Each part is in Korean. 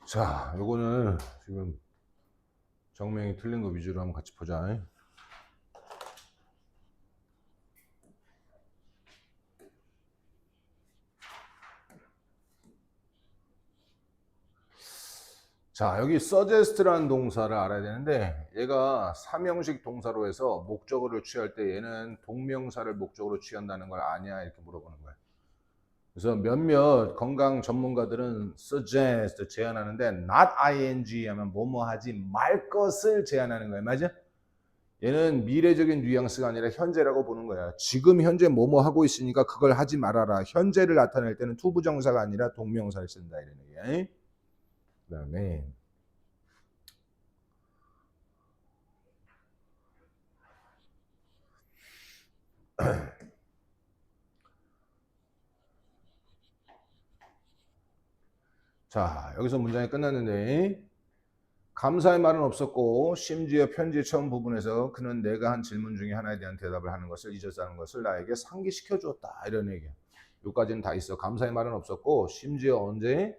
자, 요거는 지금 정명이 틀린 거 위주로 한번 같이 보자. 자, 여기 suggest라는 동사를 알아야 되는데 얘가 삼형식 동사로 해서 목적어를 취할 때 얘는 동명사를 목적으로 취한다는 걸 아냐 이렇게 물어보는 거야. 그래서 몇몇 건강 전문가들은 suggest 제안하는데 not ing 하면 뭐뭐 하지 말 것을 제안하는 거야. 맞아? 얘는 미래적인 뉘앙스가 아니라 현재라고 보는 거야. 지금 현재 뭐뭐 하고 있으니까 그걸 하지 말아라. 현재를 나타낼 때는 투부정사가 아니라 동명사를 쓴다 이런 얘기야. 그다음에 자, 여기서 문장이 끝났는데 감사의 말은 없었고 심지어 편지의 처음 부분에서 그는 내가 한 질문 중에 하나에 대한 대답을 하는 것을 잊었다는 것을 나에게 상기시켜 주었다 이런 얘기야. 여기까지는 다 있어. 감사의 말은 없었고 심지어 언제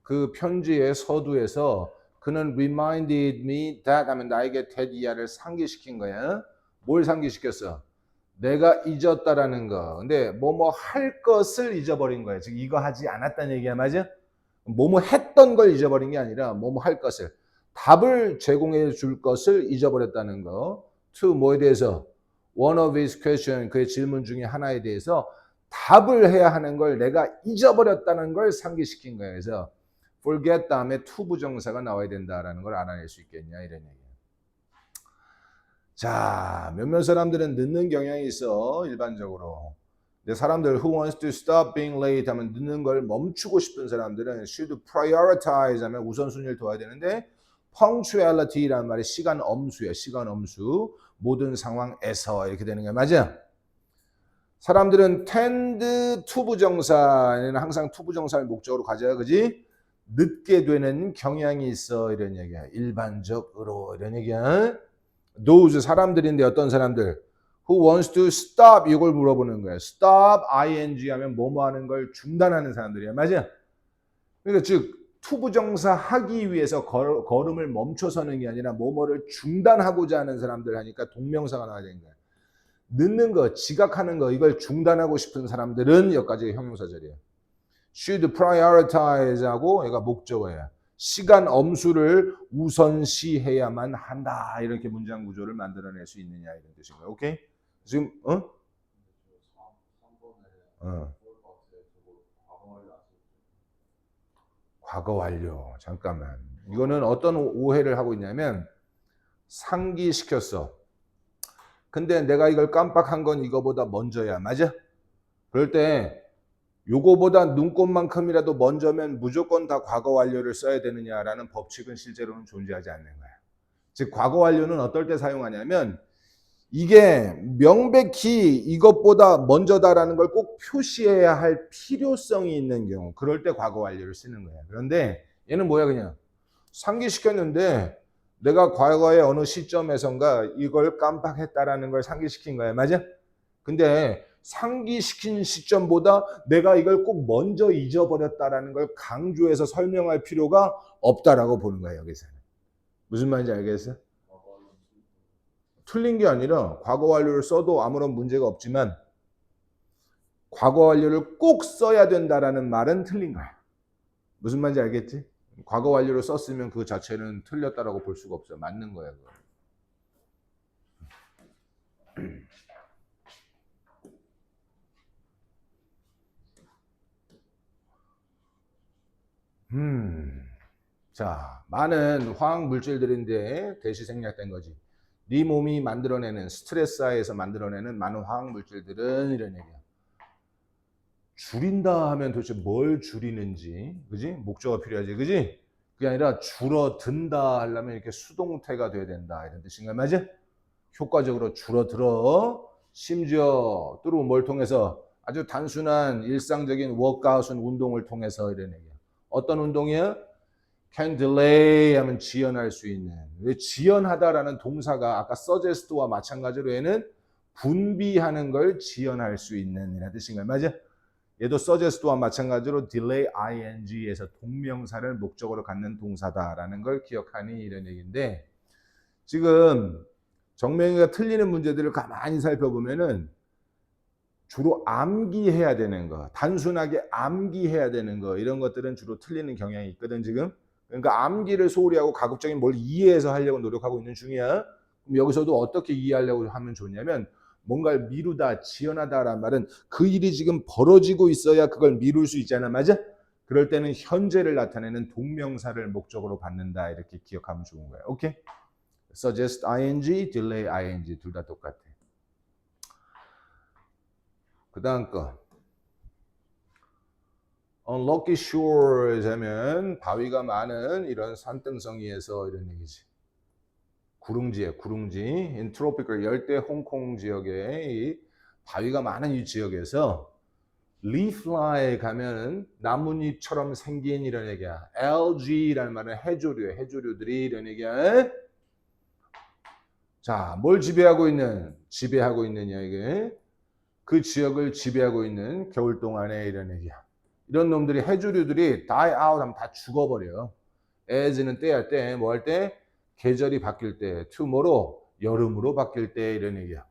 그 편지의 서두에서 그는 reminded me that 하면 나에게 that 이하를 상기시킨 거야. 뭘 상기시켰어? 내가 잊었다라는 거. 근데 뭐뭐 할 것을 잊어버린 거야. 즉 이거 하지 않았다는 얘기야. 맞아? 뭐뭐 했던 걸 잊어버린 게 아니라 뭐뭐 할 것을 답을 제공해 줄 것을 잊어버렸다는 거. to 뭐에 대해서? one of his question 그의 질문 중에 하나에 대해서 답을 해야 하는 걸 내가 잊어버렸다는 걸 상기시킨 거예요. 그래서 forget 다음에 to 부정사가 나와야 된다라는 걸 알아낼 수 있겠냐 이런 얘기예요. 자, 몇몇 사람들은 늦는 경향이 있어 일반적으로. 근데 사람들 who wants to stop being late 하면 늦는 걸 멈추고 싶은 사람들은 should prioritize 하면 우선순위를 둬야 되는데 punctuality라는 말이 시간 엄수야. 시간 엄수. 모든 상황에서 이렇게 되는 거야. 맞아? 사람들은 tend to 부정사에는 항상 to 부정사를 목적으로 가져야 그지? 늦게 되는 경향이 있어 이런 얘기야. 일반적으로 이런 얘기야. those 사람들인데 어떤 사람들? who wants to stop 이걸 물어보는 거야. stop ing 하면 뭐뭐 하는 걸 중단하는 사람들이야. 맞아? 그러니까 즉 투부정사 하기 위해서 걸음을 멈춰서는 게 아니라 뭐뭐를 중단하고자 하는 사람들 하니까 동명사가 나와야 되는 거야. 늦는 거, 지각하는 거 이걸 중단하고 싶은 사람들은 여기까지 형용사절이에요. should prioritize 하고 얘가 목적어야. 시간 엄수를 우선시해야만 한다. 이렇게 문장 구조를 만들어낼 수 있느냐 이런 뜻인 거야. 오케이? 지금 과거 완료. 잠깐만. 이거는 어떤 오해를 하고 있냐면 상기시켰어. 근데 내가 이걸 깜빡한 건 이거보다 먼저야. 맞아? 그럴 때 요거보다 눈곱만큼이라도 먼저면 무조건 다 과거 완료를 써야 되느냐라는 법칙은 실제로는 존재하지 않는 거야. 즉 과거 완료는 어떨 때 사용하냐면 이게 명백히 이것보다 먼저다라는 걸 꼭 표시해야 할 필요성이 있는 경우 그럴 때 과거 완료를 쓰는 거야. 그런데 얘는 뭐야 그냥 상기시켰는데 내가 과거의 어느 시점에선가 이걸 깜빡했다라는 걸 상기시킨 거야. 맞아? 근데 상기시킨 시점보다 내가 이걸 꼭 먼저 잊어버렸다라는 걸 강조해서 설명할 필요가 없다라고 보는 거야 여기서는. 무슨 말인지 알겠어? 틀린 게 아니라 과거 완료를 써도 아무런 문제가 없지만 과거 완료를 꼭 써야 된다라는 말은 틀린 거야. 무슨 말인지 알겠지? 과거 완료를 썼으면 그 자체는 틀렸다라고 볼 수가 없어. 맞는 거야. 그거. 자, 많은 화학 물질들인데 대시 생략된 거지. 네 몸이 만들어내는 스트레스 하에서 만들어내는 많은 화학 물질들은 이런 얘기야. 줄인다 하면 도대체 뭘 줄이는지, 그지? 목적어가 필요하지, 그지? 그게 아니라 줄어든다 하려면 이렇게 수동태가 돼야 된다 이런 뜻인가, 맞아? 효과적으로 줄어들어. 심지어 또 뭘 통해서 아주 단순한 일상적인 워크아웃은 운동을 통해서 이런 얘기야. 어떤 운동이야? can delay 하면 지연할 수 있는. 지연하다라는 동사가 아까 suggest와 마찬가지로 얘는 분비하는 걸 지연할 수 있는 이라는 뜻인가요? 맞아? 얘도 suggest와 마찬가지로 delay ing에서 동명사를 목적으로 갖는 동사다라는 걸 기억하니 이런 얘기인데 지금 정명이가 틀리는 문제들을 가만히 살펴보면은 주로 암기해야 되는 거, 단순하게 암기해야 되는 거 이런 것들은 주로 틀리는 경향이 있거든 지금. 그러니까 암기를 소홀히 하고 가급적인 뭘 이해해서 하려고 노력하고 있는 중이야. 그럼 여기서도 어떻게 이해하려고 하면 좋냐면 뭔가를 미루다, 지연하다라는 말은 그 일이 지금 벌어지고 있어야 그걸 미룰 수 있잖아. 맞아? 그럴 때는 현재를 나타내는 동명사를 목적으로 받는다. 이렇게 기억하면 좋은 거야. 오케이? suggest ing, delay ing 둘 다 똑같아. 그 다음 거. unlucky shores 하면 바위가 많은 이런 산등성이에서 이런 얘기지. 구릉지에 구릉지, in tropical 열대 홍콩 지역에 이 바위가 많은 이 지역에서 leafly에 가면은 나뭇잎처럼 생긴 이런 얘기야. algae라는 말은 해조류야. 해조류들이 이런 얘기야. 자, 뭘 지배하고 있느냐 이게. 그 지역을 지배하고 있는 겨울 동안에 이런 얘기야. 이런 놈들이 해조류들이 die out 하면 다 죽어버려. as는 때할 때, 뭐 할 때? 계절이 바뀔 때, tomorrow, 여름으로 바뀔 때 이런 얘기야.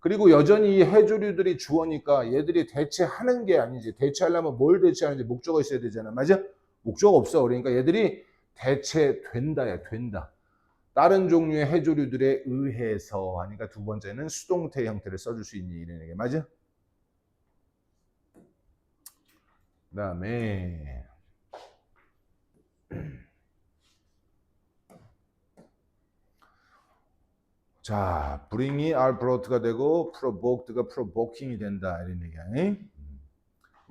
그리고 여전히 이 해조류들이 주어니까 얘들이 대체하는 게 아니지. 대체하려면 뭘 대체하는지 목적어 있어야 되잖아. 맞아? 목적 없어. 그러니까 얘들이 대체된다야, 된다. 다른 종류의 해조류들에 의해서 하니까 두 번째는 수동태 형태를 써줄 수 있니 이런 얘기. 맞아? 그 다음에 자, bring이 are brought가 되고 provoked가 provoking이 된다 이런 얘기야.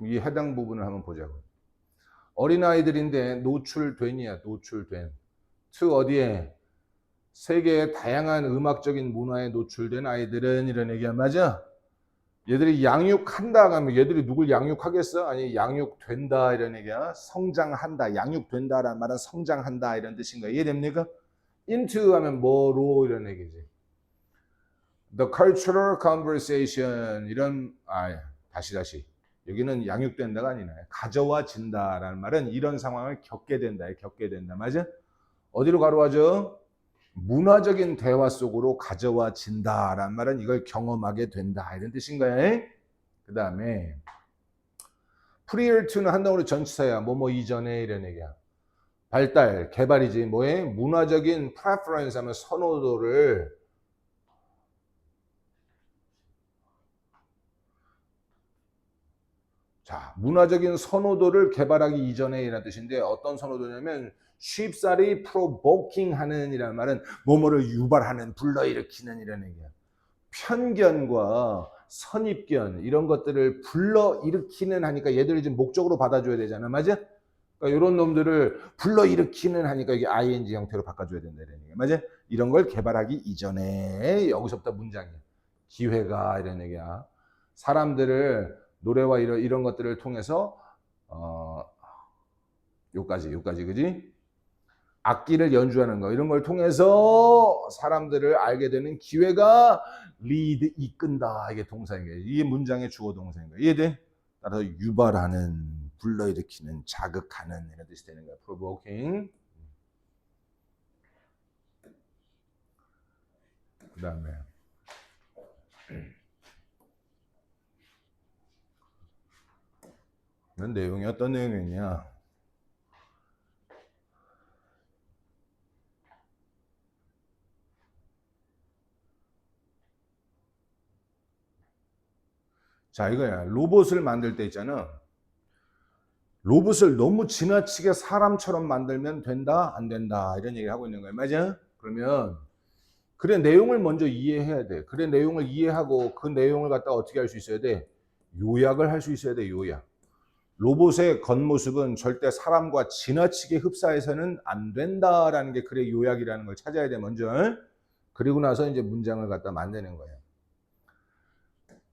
이 해당 부분을 한번 보자고. 어린아이들인데 노출된이야. 노출된. to 어디에? 세계의 다양한 음악적인 문화에 노출된 아이들은 이런 얘기야. 맞아? 얘들이 양육한다 하면 얘들이 누굴 양육하겠어? 아니 양육된다 이런 얘기야. 성장한다. 양육된다라는 말은 성장한다 이런 뜻인 거야. 이해됩니까? into 하면 뭐로 이런 얘기지. The cultural conversation 이런 다시 여기는 양육된다가 아니네. 가져와진다라는 말은 이런 상황을 겪게 된다. 맞아? 어디로 가져와져? 문화적인 대화 속으로 가져와진다라는 말은 이걸 경험하게 된다 이런 뜻인 거야. 그 다음에 prior to는 한동으로 전치사야. 뭐뭐 이전에 이런 얘기야. 발달, 개발이지. 뭐에? 문화적인 preference 하면 선호도를 자, 문화적인 선호도를 개발하기 이전에 이라는 뜻인데 어떤 선호도냐면 쉽사리 provoking 하는 이라는 말은 뭐뭐를 유발하는, 불러일으키는 이런 얘기야. 편견과 선입견 이런 것들을 불러일으키는 하니까 얘들이 지금 목적으로 받아줘야 되잖아. 맞아? 그러니까 이런 놈들을 불러일으키는 하니까 이게 ing 형태로 바꿔줘야 된다. 이런 얘기야. 맞아? 이런 걸 개발하기 이전에 여기서부터 문장이야. 기회가 이런 얘기야. 사람들을 노래와 이런 것들을 통해서 요까지 그지? 악기를 연주하는 거 이런 걸 통해서 사람들을 알게 되는 기회가 lead 이끈다 이게 동사인 거예요. 이게 문장의 주어 동사인 거예요. 이해돼? 따라서 유발하는, 불러일으키는, 자극하는 이런 뜻이 되는 거야. provoking. 그 다음에 이런 내용이 어떤 내용이냐? 자, 이거야. 로봇을 만들 때 있잖아. 로봇을 너무 지나치게 사람처럼 만들면 된다, 안 된다 이런 얘기를 하고 있는 거야. 맞아? 그러면 그래 내용을 먼저 이해해야 돼. 그래 내용을 이해하고 그 내용을 갖다가 어떻게 할 수 있어야 돼? 요약을 할 수 있어야 돼. 요약. 로봇의 겉모습은 절대 사람과 지나치게 흡사해서는 안 된다라는 게 그래 요약이라는 걸 찾아야 돼 먼저. 그리고 나서 이제 문장을 갖다 만드는 거예요.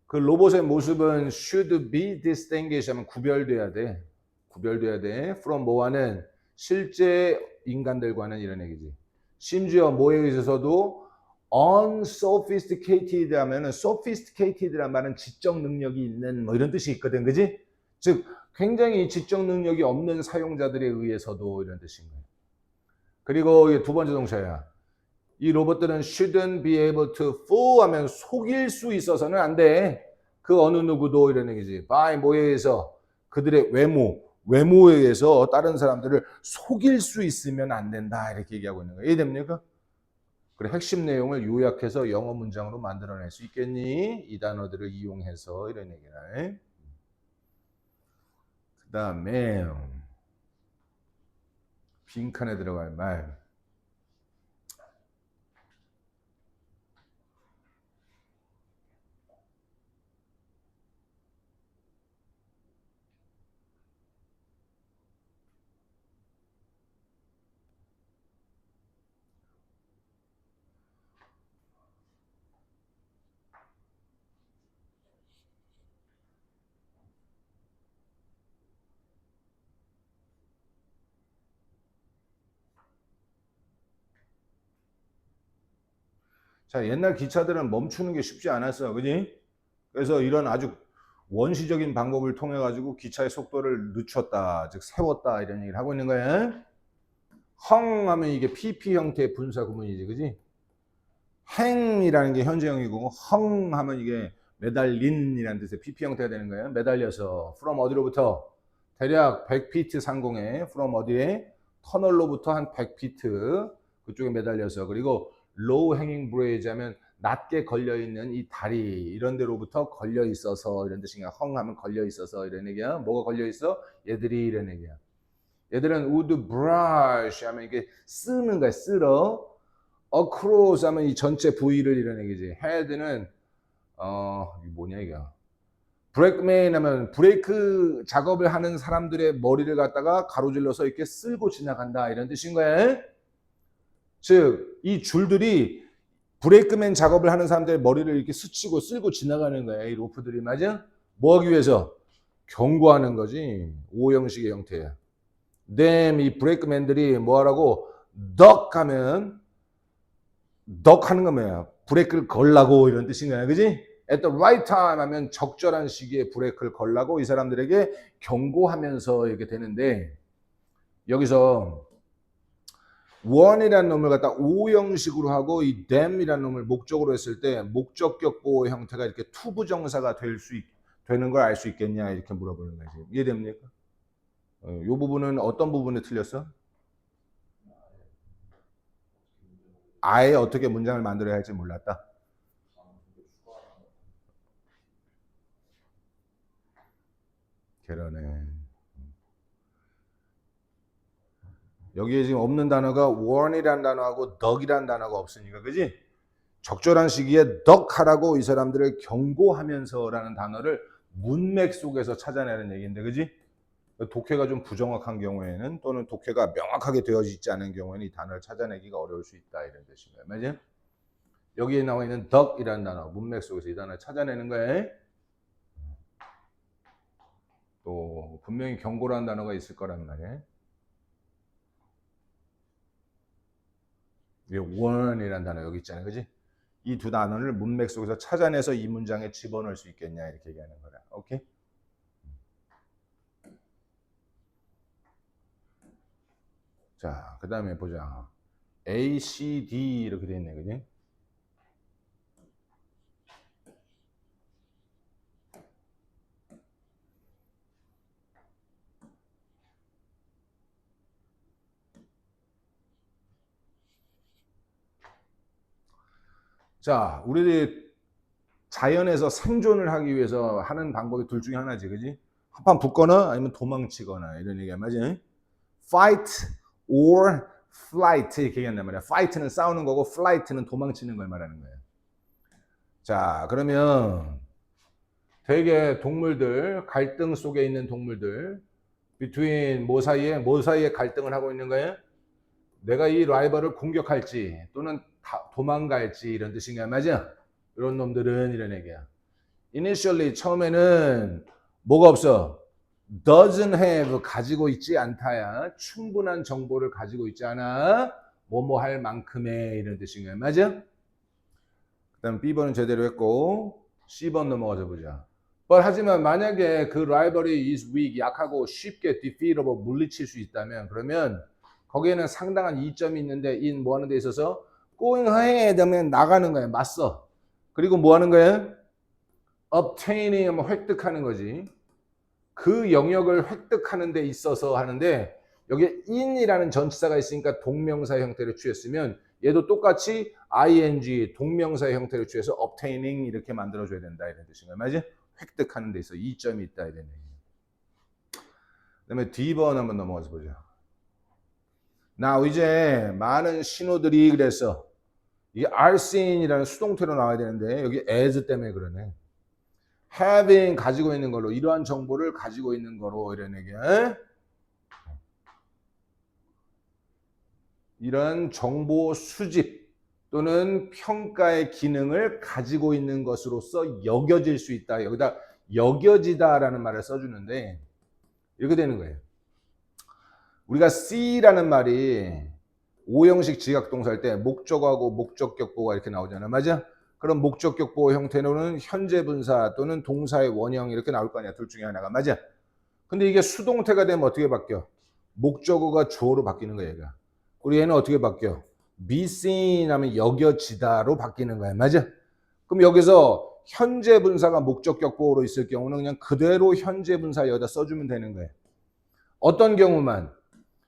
그 로봇의 모습은 should be distinguished 하면 구별돼야 돼. 구별돼야 돼. from 뭐와는 실제 인간들과는 이런 얘기지. 심지어 뭐에 있어서도 unsophisticated 하면은 sophisticated란 말은 지적 능력이 있는 뭐 이런 뜻이 있거든, 그지? 즉 굉장히 지적 능력이 없는 사용자들에 의해서도 이런 뜻인 거예요. 그리고 이게 두 번째 동사야. 이 로봇들은 shouldn't be able to fool 하면 속일 수 있어서는 안 돼. 그 어느 누구도 이런 얘기지. by 뭐에 의해서 그들의 외모에 의해서 다른 사람들을 속일 수 있으면 안 된다. 이렇게 얘기하고 있는 거예요. 이해됩니까? 그래 핵심 내용을 요약해서 영어 문장으로 만들어낼 수 있겠니? 이 단어들을 이용해서 이런 얘기를. 그 다음에 빈칸에 들어갈 말. 자, 옛날 기차들은 멈추는 게 쉽지 않았어. 그지? 그래서 이런 아주 원시적인 방법을 통해 가지고 기차의 속도를 늦췄다, 즉 세웠다 이런 얘기를 하고 있는 거예요. 헝 하면 이게 PP 형태의 분사 구문이지, 그지? 행이라는 게 현재형이고 헝 하면 이게 매달린이라는 뜻의 PP 형태가 되는 거예요. 매달려서 from 어디로부터 대략 100피트 상공에 from 어디에 터널로부터 한 100피트 그쪽에 매달려서 그리고 low hanging bridge 하면 낮게 걸려 있는 이 다리 이런 데로부터 걸려 있어서 이런 뜻인가. 헝 하면 걸려 있어서 이런 얘기야. 뭐가 걸려 있어? 얘들이 이런 얘기야. 얘들은 would brush 하면 이게 쓰는 거야. 쓸어. across 하면 이 전체 부위를 이런 얘기지. head는 이게 뭐냐 이게. 브레이크맨 하면 브레이크 작업을 하는 사람들의 머리를 갖다가 가로질러서 이렇게 쓸고 지나간다 이런 뜻인 거야. 즉 이 줄들이 브레이크맨 작업을 하는 사람들의 머리를 이렇게 스치고 쓸고 지나가는 거야. 이 로프들이 맞아? 뭐 하기 위해서? 경고하는 거지. O 형식의 형태야. 이 브레이크맨들이 뭐 하라고? duck 하면 duck 하는 거 뭐야? 브레이크를 걸라고 이런 뜻인 거야. 그지? at the right time 하면 적절한 시기에 브레이크를 걸라고 이 사람들에게 경고하면서 이렇게 되는데 여기서 warn이라는 놈을 갖다 O 형식으로 하고 이 dam이라는 놈을 목적으로 했을 때 목적격 보호 형태가 이렇게 투부정사가 되는 걸 알 수 있겠냐 이렇게 물어보는 거지. 이해됩니까? 이 부분은 어떤 부분에 틀렸어? 아예 어떻게 문장을 만들어야 할지 몰랐다. 그러네. 여기에 지금 없는 단어가 warn이라는 단어하고 duck이라는 단어가 없으니까 그지? 적절한 시기에 duck 하라고 이 사람들을 경고하면서라는 단어를 문맥 속에서 찾아내는 얘기인데 그지? 독해가 좀 부정확한 경우에는 또는 독해가 명확하게 되어져 있지 않은 경우에는 이 단어를 찾아내기가 어려울 수 있다 이런 뜻입니다. 맞아요? 여기에 나와 있는 duck이라는 단어 문맥 속에서 이 단어를 찾아내는 거예요. 또 분명히 경고라는 단어가 있을 거란 말이에요. warn이라는 단어 여기 있잖아요. 그지? 이 두 단어를 문맥 속에서 찾아내서 이 문장에 집어넣을 수 있겠냐 이렇게 얘기하는 거라. 오케이? 자, 그 다음에 보자. A, C, D 이렇게 돼 있네. 그지? 자, 우리들이 자연에서 생존을 하기 위해서 하는 방법이 둘 중에 하나지. 그지? 한판 붙거나 아니면 도망치거나 이런 얘기야. 맞지? Fight or flight 이렇게 얘기한단 말이야. Fight는 싸우는 거고 flight는 도망치는 걸 말하는 거예요. 자, 그러면 되게 동물들, 갈등 속에 있는 동물들 between 뭐 사이에 갈등을 하고 있는 거예요? 내가 이 라이벌을 공격할지 또는 도망갈지 이런 뜻인가요? 맞아? 이런 놈들은 이런 얘기야. Initially 처음에는 뭐가 없어? Doesn't have 가지고 있지 않다야. 충분한 정보를 가지고 있지 않아. 뭐뭐 할 만큼의 이런 뜻인가요? 맞아? 그다음 B번은 제대로 했고 C번 넘어가서 보자. 하지만 만약에 그 rivalry is weak, 약하고 쉽게 defeatable, 물리칠 수 있다면 그러면 거기에는 상당한 이점이 있는데 in 뭐 하는 데 있어서 going ahead 하면 나가는 거야. 맞서. 그리고 뭐 하는 거야? obtaining 하면 획득하는 거지. 그 영역을 획득하는 데 있어서 하는데 여기에 in이라는 전치사가 있으니까 동명사 형태를 취했으면 얘도 똑같이 ing 동명사 형태를 취해서 obtaining 이렇게 만들어줘야 된다 이런 뜻인 거야. 맞지? 획득하는 데 있어 이점이 있다 이런 얘기. 그다음에 D번 한번 넘어가서 보자. 나 이제 많은 신호들이 그래서 이게 are seen이라는 수동태로 나와야 되는데 여기 as 때문에 그러네. having 가지고 있는 걸로 이러한 정보를 가지고 있는 거로 이런 얘기야. 이런 정보 수집 또는 평가의 기능을 가지고 있는 것으로서 여겨질 수 있다. 여기다 여겨지다라는 말을 써주는데 이렇게 되는 거예요. 우리가 C라는 말이 오형식 지각동사일 때 목적어하고 목적격보가 이렇게 나오잖아. 맞아? 그럼 목적격보 형태로는 현재 분사 또는 동사의 원형 이렇게 나올 거 아니야. 둘 중에 하나가. 맞아? 근데 이게 수동태가 되면 어떻게 바뀌어? 목적어가 주어로 바뀌는 거야, 얘가. 우리 얘는 어떻게 바뀌어? be seen 하면 여겨지다로 바뀌는 거야. 맞아? 그럼 여기서 현재 분사가 목적격보로 있을 경우는 그냥 그대로 현재 분사 여기다 써주면 되는 거예요. 어떤 경우만?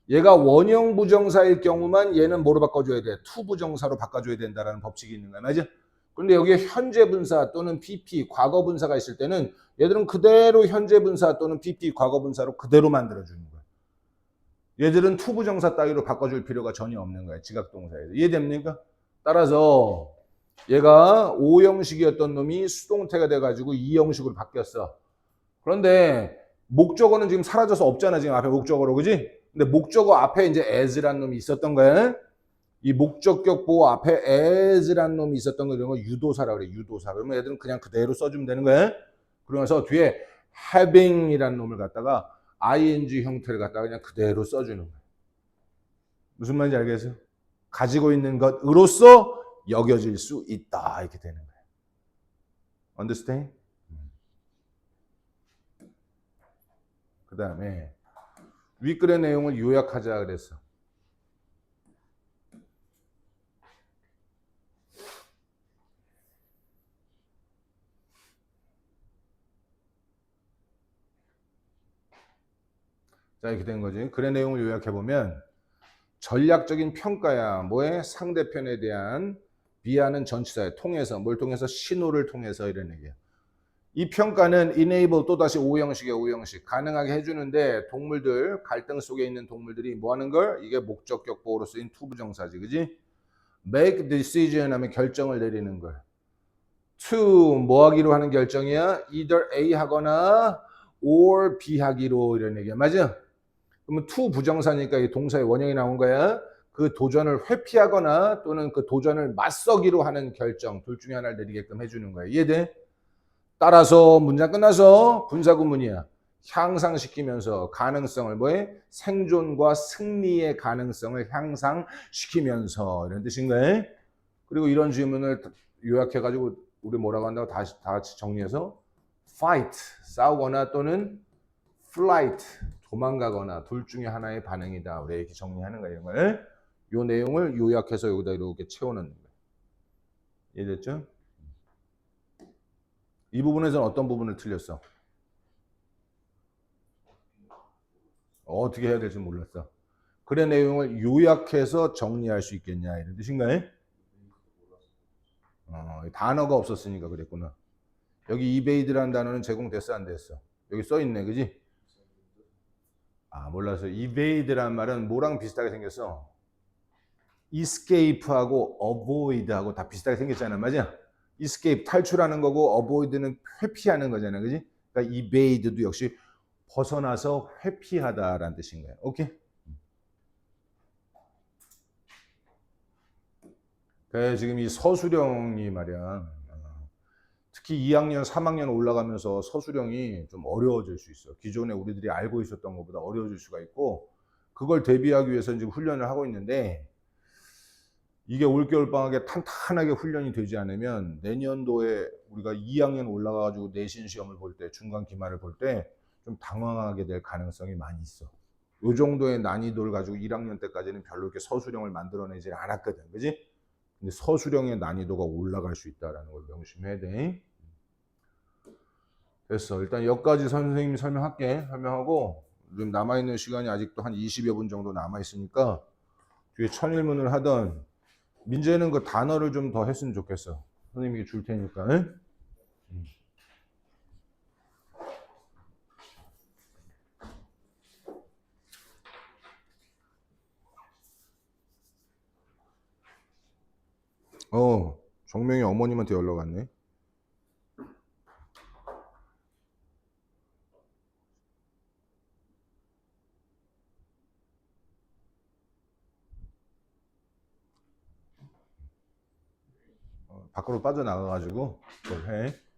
얘가 원형 부정사일 경우만 얘는 뭐로 바꿔줘야 돼? 투 부정사로 바꿔줘야 된다라는 법칙이 있는 거야. 맞아? 그런데 여기에 현재 분사 또는 PP 과거 분사가 있을 때는 얘들은 그대로 현재 분사 또는 PP 과거 분사로 그대로 만들어주는 거야. 얘들은 투 부정사 따위로 바꿔줄 필요가 전혀 없는 거야. 지각동사에서. 이해됩니까? 따라서 얘가 오형식이었던 놈이 수동태가 돼가지고 이형식으로 바뀌었어. 그런데 목적어는 지금 사라져서 없잖아. 지금 앞에 목적어로. 그지? 근데 목적어 앞에 이제 as라는 놈이 있었던 거야. 이 목적격 보호 앞에 as라는 놈이 있었던 거 이런 거 유도사라 그래. 유도사. 그러면 애들은 그냥 그대로 써주면 되는 거야. 그러면서 뒤에 having이라는 놈을 갖다가 ing 형태를 갖다가 그냥 그대로 써주는 거야. 무슨 말인지 알겠어요? 가지고 있는 것으로서 여겨질 수 있다. 이렇게 되는 거야. Understand? 그 다음에 윗글의 내용을 요약하자 그랬어. 자, 이렇게 된 거지. 글의 내용을 요약해보면 전략적인 평가야. 뭐에? 상대편에 대한 비하는 전치사에 통해서 뭘 통해서? 신호를 통해서 이런 얘기야. 이 평가는 enable 또다시 오형식이야. 오형식. 가능하게 해주는데 동물들 갈등 속에 있는 동물들이 뭐 하는 걸? 이게 목적격 보호로 쓰인 투부정사지. 그지? make decision 하면 결정을 내리는 걸. to 뭐 하기로 하는 결정이야? either A 하거나 or B 하기로 이런 얘기야. 맞아? 그러면 to 부정사니까 이 동사의 원형이 나온 거야. 그 도전을 회피하거나 또는 그 도전을 맞서기로 하는 결정 둘 중에 하나를 내리게끔 해주는 거야. 이해돼? 따라서 문장 끝나서 분사구문이야. 향상시키면서 가능성을 뭐해? 생존과 승리의 가능성을 향상시키면서 이런 뜻인 거야. 그리고 이런 질문을 요약해가지고 우리 뭐라고 한다고 다 같이 정리해서 fight 싸우거나 또는 flight 도망가거나 둘 중에 하나의 반응이다. 우리 이렇게 정리하는 거예요. 이걸. 요 내용을 요약해서 여기다 이렇게 채워넣는 거예요. 이해됐죠? 이 부분에서는 어떤 부분을 틀렸어? 어떻게 해야 될지 몰랐어. 글의 내용을 요약해서 정리할 수 있겠냐 이런 뜻인가요? 단어가 없었으니까 그랬구나. 여기 이베이드라는 단어는 제공됐어 안 됐어? 여기 써있네. 그지? 아 몰라서 이베이드라는 말은 뭐랑 비슷하게 생겼어? escape하고 avoid하고 다 비슷하게 생겼잖아. 맞아? escape 탈출하는 거고 avoid는 회피하는 거잖아. 그지? 그러니까 evade도 역시 벗어나서 회피하다라는 뜻인 거야. 오케이? 그래 지금 이 서술형이 말이야. 특히 2학년, 3학년 올라가면서 서술형이 좀 어려워질 수 있어. 기존에 우리들이 알고 있었던 것보다 어려워질 수가 있고 그걸 대비하기 위해서 지금 훈련을 하고 있는데 이게 올겨울 방학에 탄탄하게 훈련이 되지 않으면 내년도에 우리가 2학년 올라가가지고 내신 시험을 볼 때, 중간 기말을 볼 때 좀 당황하게 될 가능성이 많이 있어. 요 정도의 난이도를 가지고 1학년 때까지는 별로 이렇게 서술형을 만들어내질 않았거든. 그지? 근데 서술형의 난이도가 올라갈 수 있다는 걸 명심해야 돼. 됐어. 일단 여기까지 선생님이 설명하고, 지금 남아있는 시간이 아직도 한 20여 분 정도 남아있으니까, 뒤에 천일문을 하던, 민재는 그 단어를 좀 더 했으면 좋겠어. 선생님이 줄 테니까. 응? 정명이 어머님한테 연락 왔네. 밖으로 빠져나가가지고 그걸 해.